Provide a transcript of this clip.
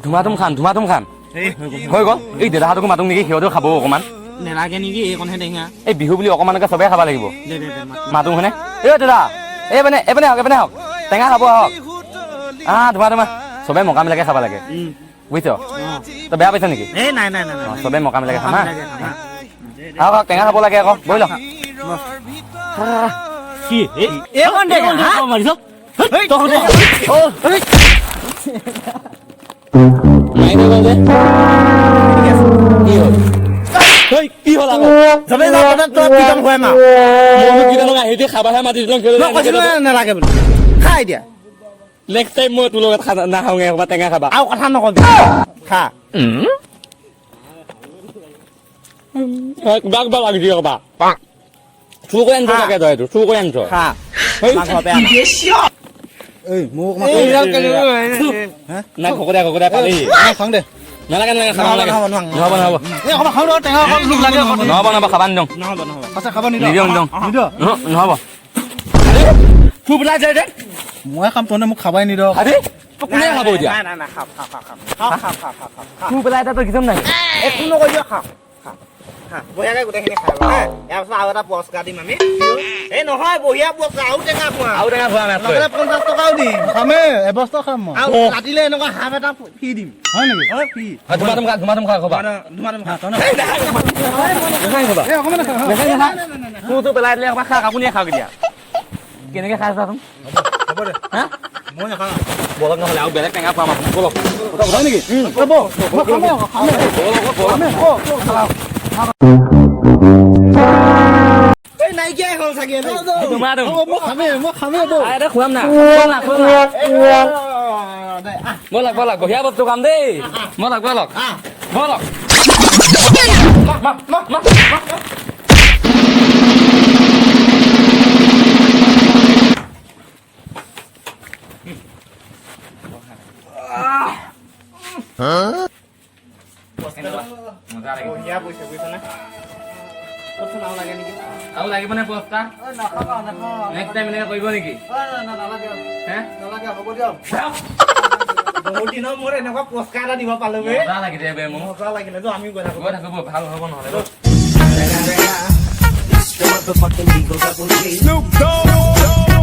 ধুমা খাম হৈ গ'ল এই দেউতাহঁতকো মাতোঁ নেকি সিহঁতেও খাব অকণমান নেলাগে নেকি এইকণহে টেঙা এই বিহু বুলি অকণমানকে চবেই খাব লাগিব দে মাতোঁ হয়নে এই দাদা এইপিনে হওক টেঙা খাব আহক ধুমা চবেই মকামিলাকে খাব লাগে বুজিছ তই বেয়া পাইছ নেকি এই নাই চবেই মকামিলাকে খাম আহক টেঙা খাব লাগে আকৌ বহি ল কি এইকণ টেঙা মাৰিছ কি হ'ল চবেই খাবাহে মাতি নালাগে বুলি খাই দিয়া নেক্সট টাইম মই তোৰ লগত নাখাওঁগে টেঙা খাবা আৰু কথা নকবি খা কিবা লাগি দিয়ে কবা চুৰ কৰি আনিছ চাগে তই এইটো চুৰ কৰি আনিছ খা ঘকৰীয়া পালি খাওঁ দে নালাগে নহ'ব খাবা নিদিওঁ নহ'ব চুৰ পেলাই যায় দে মই খাম তহঁতে মোক খাবাই নিদিয় কোনে খাব এতিয়া চুৰ পেলাই এটা তই কিছু নাই একো নকৰি দিয়ক খাওঁ বঢ়িয়াকে গোটেইখিনি খাই ইয়াৰ পাছত আৰু এটা পুৰস্কাৰ দিম আমি এই নহয় বঢ়িয়া পুৰস্কাৰ আৰু টেঙা খোৱা 50 টকাও দিম খামে এবস্তা খাম মই আৰু ৰাতিলে এনেকুৱা হাফ এটা ফ্ৰী দিম হয় নেকি ফ্ৰী ধুমা খা খাবা চুৰটো পেলাই দিলে খা আপুনিয়ে খাওক এতিয়া কেনেকে খাই চাচোন হ'ব দে মই নাখাওঁ বলক নহ'লে আৰু বেলেগ টেঙা পাম আপুনি বলক হয় নেকি নাইকিয়াই হ'ল চাগে খুৱাম না বলক বঢ়িয়া বস্তু খাম দেই বলক আৰু লাগিব নে পুৰস্কাৰ নেক্সট টাইম এনেকে কৰিব নেকি বহুত দিনৰ মূৰত এনেকুৱা পুৰস্কাৰ এটা দিব পালো মজা লাগিছে বে মোৰ মজা লাগিলে আমি গৈ থাকো ভাল হ'ব নহ'লে Snoop Dogg.